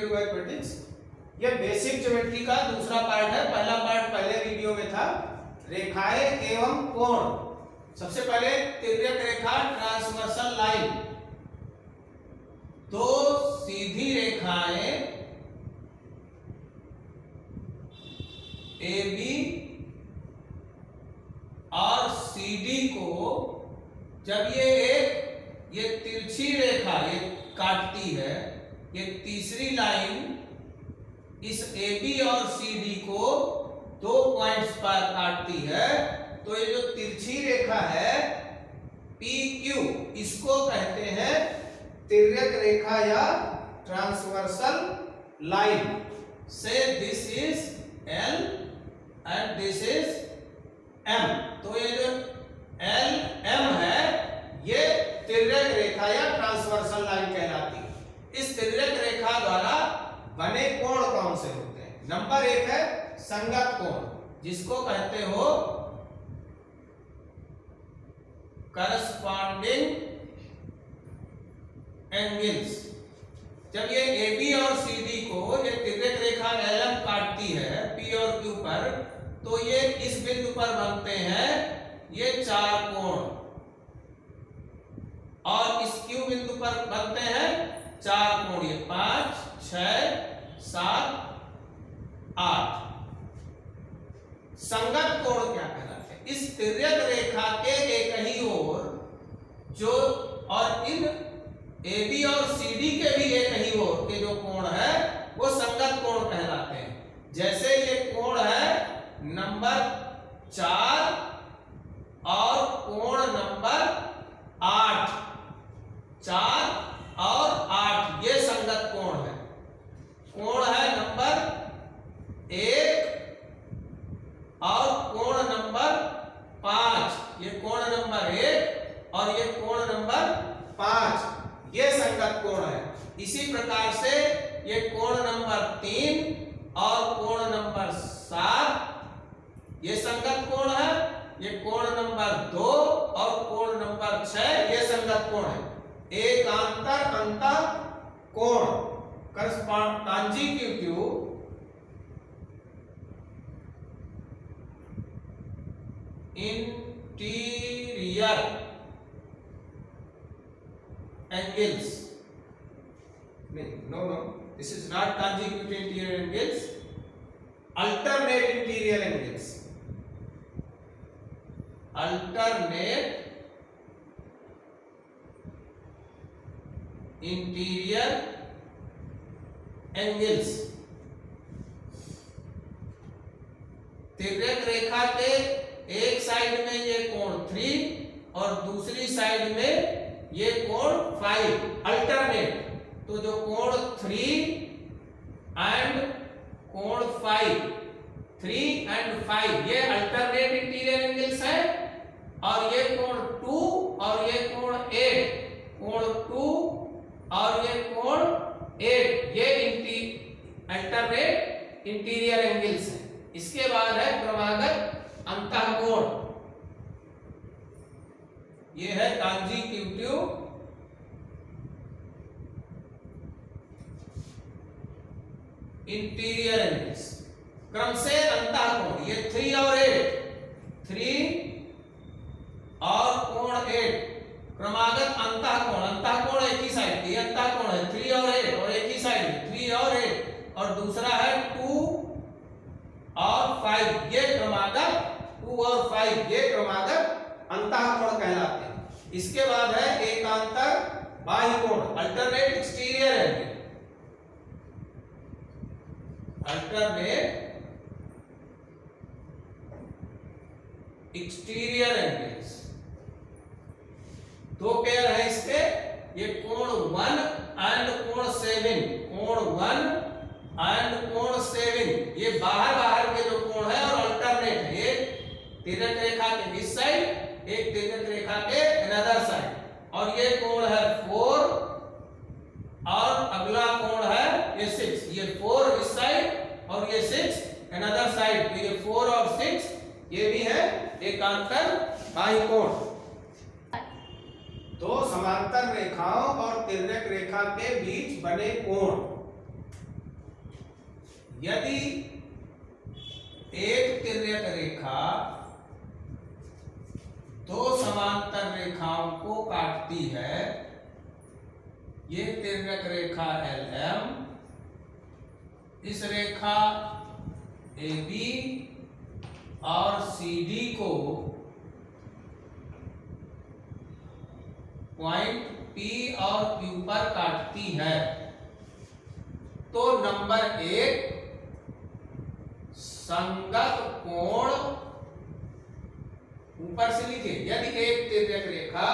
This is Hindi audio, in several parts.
Interior by quadratics. ये बेसिक ज्योमेट्री का दूसरा पार्ट है। पहला पार्ट पहले वीडियो में था, रेखाएं एवं कोण। सबसे पहले तिर्यक रेखा, ट्रांसवर्सल लाइन। दो सीधी रेखाएं AB और CD को जब ये तिरछी रेखा ये काटती है, ये तीसरी लाइन इस AB और CD को दो पॉइंट्स पर काटती है, तो ये जो तिरछी रेखा है PQ, इसको कहते हैं तिर्यक रेखा या ट्रांसवर्सल लाइन। से this is L and this is M। तो ये जो L M है ये तिर्यक रेखा या ट्रांसवर्सल लाइन कहलाती है। इस तिर्यक रेखा द्वारा बने कोण कौन से होते हैं? नंबर 1 है संगत कोण, जिसको कहते हो करस्पॉन्डिंग एंगल्स। जब ये AB और CD को ये तिर्यक रेखा LM काटती है P और Q पर, तो ये इस बिंदु पर बनते हैं ये चार कोण, और इस Q बिंदु पर बनते हैं चार कोण, ये 5, 6, 7, 8। संगत कोण क्या कहलाते हैं? इस तिर्यक रेखा के एक ही ओर जो और इन AB और CD के भी एक ही ओर के जो कोण है वो संगत कोण कहलाते हैं। जैसे ये कोण है नंबर 4 और कोण नंबर 8, 4 और 8 ये संगत कोण है। कोण है नंबर 1 और कोण नंबर 5, ये कोण नंबर 1 और ये कोण नंबर 5, ये संगत कोण है। इसी प्रकार से ये कोण नंबर 3 और कोण नंबर 7 ये संगत कोण है। ये कोण नंबर 2 और कोण नंबर 6 ये संगत कोण है। एकांतर अंतः कोण consecutive interior angles. No, this is not consecutive interior angles, alternate interior angles, alternate interior angles। तिर्यक रेखा के एक साइड में ये कोण 3 और दूसरी साइड में ये कोण 5, अल्टरनेट। तो जो कोण 3 एंड कोण 5, 3 एंड 5 ये अल्टरनेट इंटीरियर एंगल्स है। और ये कोण 2 और ये कोण 8, कोण 2 और ये कोण 8 ये अल्टरनेट इंटीरियर एंगल्स है। इसके बाद है क्रमागत अंतःकोण, ये है कॉन्जिक्यूटिव इंटीरियर एंगल्स। क्रम से अंतःकोण ये 3 और 8, 3 और कोण 8 क्रमागत अंतःकोण। अंतःकोण एक ही साइड, ये अंतःकोण है 3 और 8 और एक ही साइड 3 और 8, और दूसरा है 2 और 5 ये क्रमागत 2 और 5 ये क्रमागत अंतःकोण कहलाते हैं। इसके बाद है एकांतर बाह्य कोण, alternate exterior angle, alternate exterior angles. दो पेयर है इसके, ये कोण 1 एंड कोण 7, कोण 1 एंड कोण 7 ये बाहर के जो कोण है और अल्टरनेट है। एक तिर्यक रेखा के इस साइड, एक तिर्यक रेखा के अनदर साइड, और ये कोण है 4 और अगला कोण है ये 6। ये 4 इस साइड और ये 6 अनदर साइड, तो ये 4 और 6 ये भी है एकांतर बाह्य कोण। दो समांतर रेखाओं और तिर्यक रेखा के बीच बने कोण यदि एक तिर्यक रेखा दो समांतर रेखाओं को काटती है, ये तिर्यक रेखा LM इस रेखा AB और CD को पॉइंट P और Q पर काटती है, तो नंबर 1 संगत कोण, ऊपर से लिखे, यदि एक तिर्यक रेखा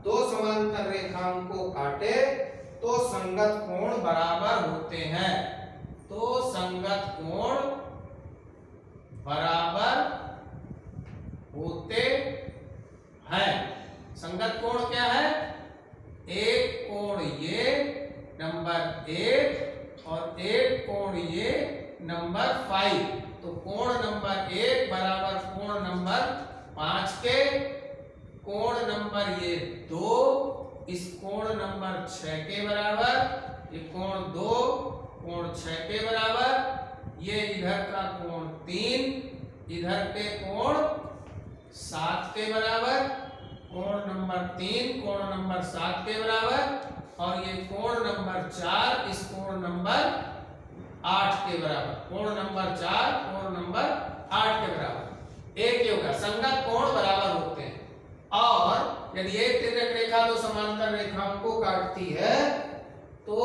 दो समांतर रेखाओं को काटे तो संगत कोण बराबर होते हैं, तो संगत कोण बराबर होते हैं। संगत कोण क्या है? एक कोण ये नंबर 1 और एक कोण ये नंबर 5, तो कोण नंबर 1 बराबर कोण नंबर 5 के, कोण नंबर ये 2 इस कोण नंबर 6 के बराबर, ये कोण 2 कोण 6 के बराबर, ये इधर का कोण 3 इधर के कोण 7 के बराबर, कोण नंबर 3 कोण नंबर 7 के बराबर, और ये कोण नंबर 4 इस कोण नंबर 8 के बराबर, कोण नंबर 4 कोण नंबर 8 के बराबर। एक ये होगा संगत कोण बराबर होते हैं। और यदि एक तिर्यक रेखा दो समांतर रेखाओं को काटती है तो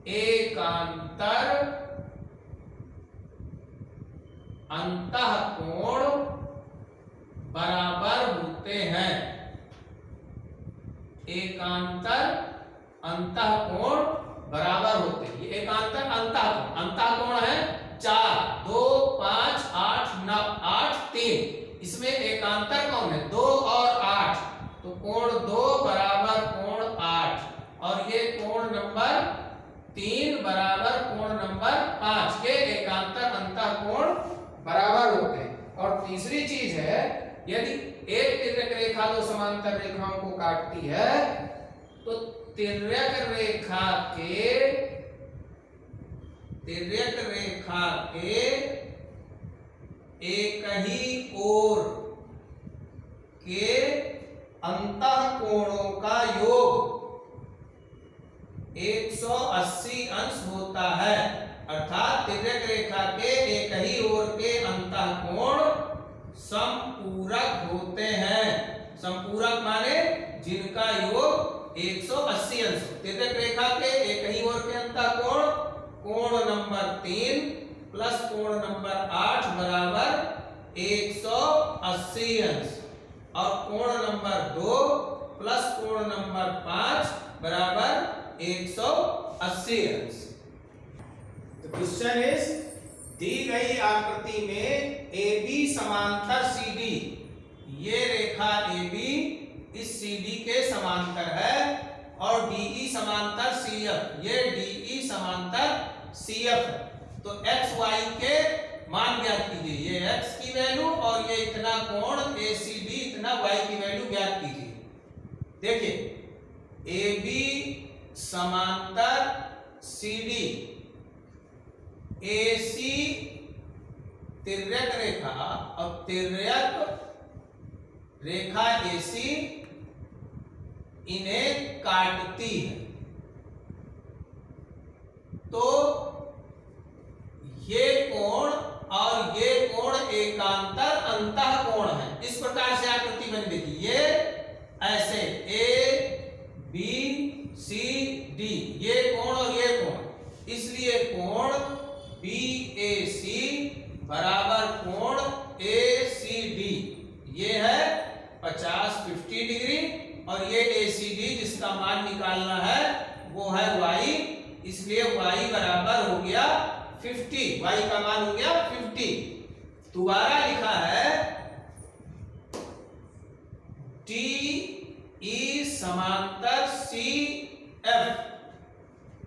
एकांतर अंतःकोण बराबर होते हैं, एकांतर अंतःकोण बराबर होते हैं। ये एकांतर अंतःकोण, अंतःकोण है 4 2 5 8 9 8 3, इसमें एकांतर कौन है? 2 और 8, तो कोण 2 बराबर कोण 8, और ये कोण नंबर 3 बराबर कोण नंबर 5 के एकांतर अंतःकोण बराबर होते हैं। और तीसरी चीज है, यदि एक तिर्यक रेखा दो समांतर रेखाओं को काटती है तो तिर्यक रेखा के एक ही ओर के अंतःकोणों का योग 180 अंश होता है, अर्थात तिर्यक रेखा के एक ही ओर के अंतःकोण समपूरक होते हैं। समपूरक माने जिनका योग 180 अंश। तिर्यक रेखा के एक ही ओर के अंतःकोण कोण नंबर 3 प्लस कोण नंबर 8 बराबर 180 अंश, और कोण नंबर 2 प्लस कोण नंबर 5 बराबर 180 अंश। तो क्वेश्चन इज, दी गई आकृति में AB समांतर CD, ये रेखा AB इस CD के समांतर है, और DE समांतर CF, ये DE समांतर CF है। तो x y के मान ज्ञात कीजिए, ये x की वैल्यू और ये इतना कोण ACD इतना y की वैल्यू ज्ञात कीजिए। देखिए AB समांतर CD, AC तिर्यक रेखा और तिर्यक रेखा AC इन्हें काटती है, तो ये कोण और ये कोण एकांतर अंतःकोण है। इस प्रकार से आकृति बनी, देखिए ये ऐसे A B C D, ये कोण और ये कोण, इसलिए कोण BAC बराबर कोण ACD, ये है 50 डिग्री, और ये ACD जिसका मान निकालना है वो है y, इसलिए y बराबर हो गया 50, y का मान हो गया 50। दोबारा लिखा है DE समांतर CF,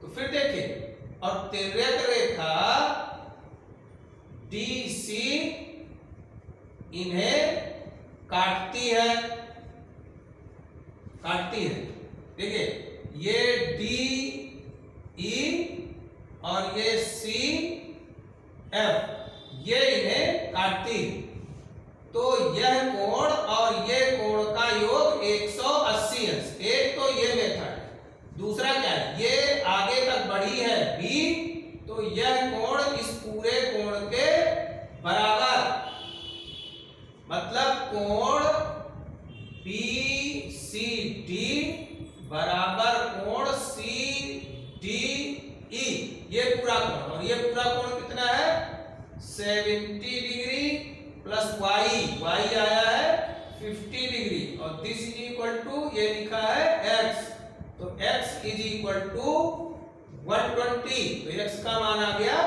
तो फिर देखिए, और तिर्यक रेखा DC इन्हें काटती है, देखिए ये DE और ये C एफ ये इन्हें काटती है। तो यह कोण और ये कोण का योग 180 अंश। एक तो ये मेथड है, दूसरा क्या है, ये आगे तक बढ़ी है बी, तो यह कोण इस पूरे कोण के बराबर, मतलब कोण PCD बराबर कोण CDE, ये पूरा कोण, और ये पूरा कोण कितना है 70 डिग्री प्लस y आया है 50 डिग्री, और दिस इज इक्वल टू ये लिखा है x, तो x इज इक्वल टू 120, तो x का मान आ गया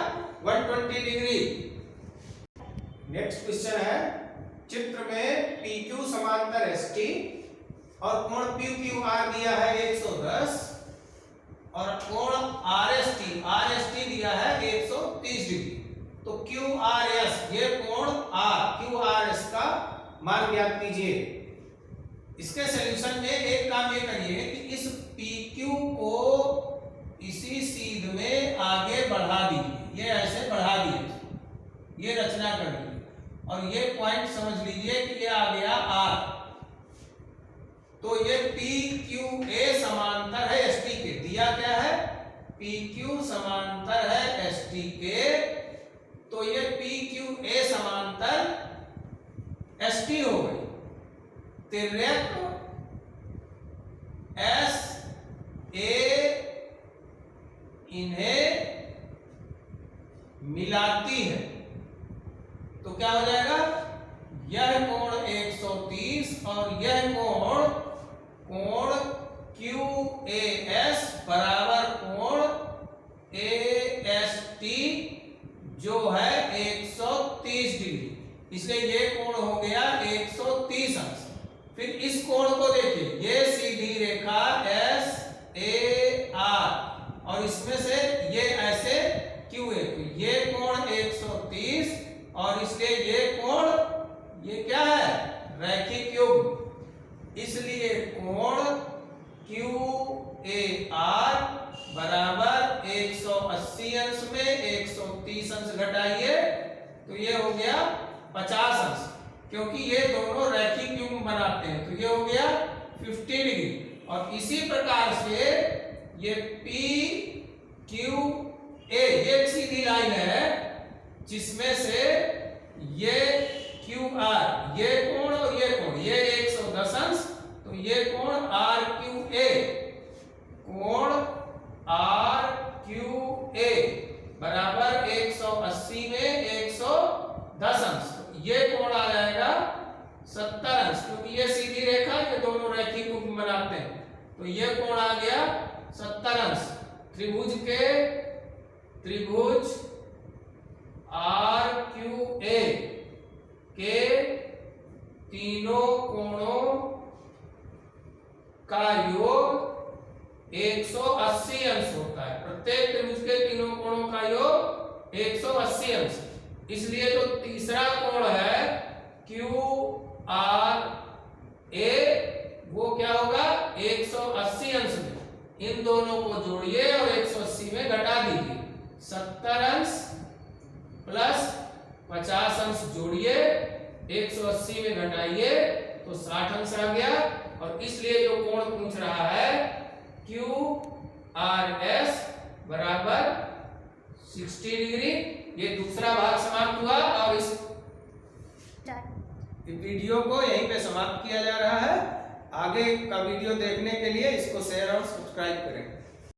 120 डिग्री। नेक्स्ट क्वेश्चन है, चित्र में PQ समांतर ST और कोण PQR दिया है 110 और कोण RST दिया है 130 डिग्री। तो QRS ये कोण R QRS का मान ज्ञात कीजिए। इसके सॉल्यूशन में एक काम ये करिए कि इस PQ को इसी सीध में आगे बढ़ा दीजिए, ये ऐसे बढ़ा दीजिए, ये रचना कर लीजिए, और ये पॉइंट समझ लीजिए कि ये आ गया R। तो ये PQA समांतर है ST के, दिया क्या है PQ समांतर है ST के, तो ये PQA समांतर ST हो गई। तिर्यक SA इन्हें मिलाती है, तो क्या हो जाएगा, यह कोण 130 और यह कोण QAS बराबर कोण AST जो है 130 डिग्री, इसलिए ये कोण हो गया 130 अंश। फिर इस कोण को देखिए, ये सीधी रेखा SAR और इसमें से ये ऐसे QA, तो ये कोण 130 और इसलिए ये कोण ये क्या है रैखिक युग्म, इसलिए कोण QAR बराबर 180 अंश में 130 अंश घटाइए, तो ये हो गया 50 अंश, क्योंकि ये दोनों रैखिक युग्म बनाते हैं, तो ये हो गया 50 डिग्री। और इसी प्रकार से ये PQA ये एक सीधी लाइन है जिसमें से ये QR ये कोण और ये कोण ये 110 अंश, तो ये कोण RQA कोण RQA बराबर 180 में 110 अंश, तो ये कोण आ जाएगा 70 अंश, क्योंकि ये सीधी रेखा ये दोनों रैखिक युग्म बनाते हैं, तो ये कोण आ गया 70 अंश। त्रिभुज RQA के तीनों कोणों का योग 180 अंश होता है। प्रत्येक त्रिभुज के तीनों कोणों का योग 180 अंश, इसलिए जो तीसरा कोण है QRA वो क्या होगा 180 अंश में, इन दोनों को जोड़िए और 180 में घटा दीजिए, 70 अंश प्लस 50 अंश जोड़िए 180 में घटाइए तो 60 अंश आ गया, और इसलिए जो कोण पूछ रहा है QRS बराबर 60 डिग्री। ये दूसरा भाग समाप्त हुआ और इस वीडियो को यहीं पे समाप्त किया जा रहा है। आगे का वीडियो देखने के लिए इसको शेयर और सब्सक्राइब करें।